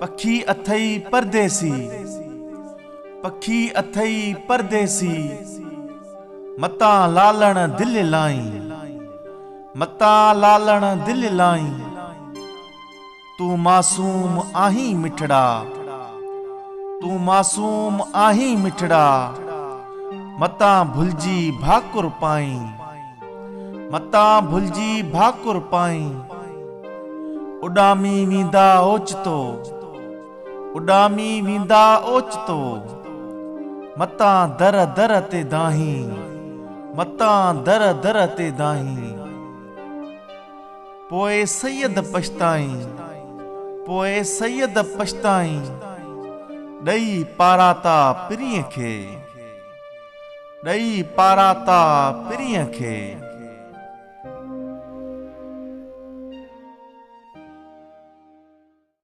पखी अथई परदेसी, पखी अथई परदेसी, मता लालण दिल लाई, मता लालण दिल लाई। तू मासूम आहीं मिठड़ा, तू मासूम आहीं मिठड़ा, मता भुलजी भाकुर पाई, मता भुलजी भाकुर पाई। उडामी वींदा ओचितो, उडामी वींदा ओचितो, मता दर दर ते दाही, मता दर दर ते दाही। पोए सैयद पछताई, पोए सैयद पछताई, ॾई पाराता पिरीअ खे, ॾई पाराता पिरीअ खे।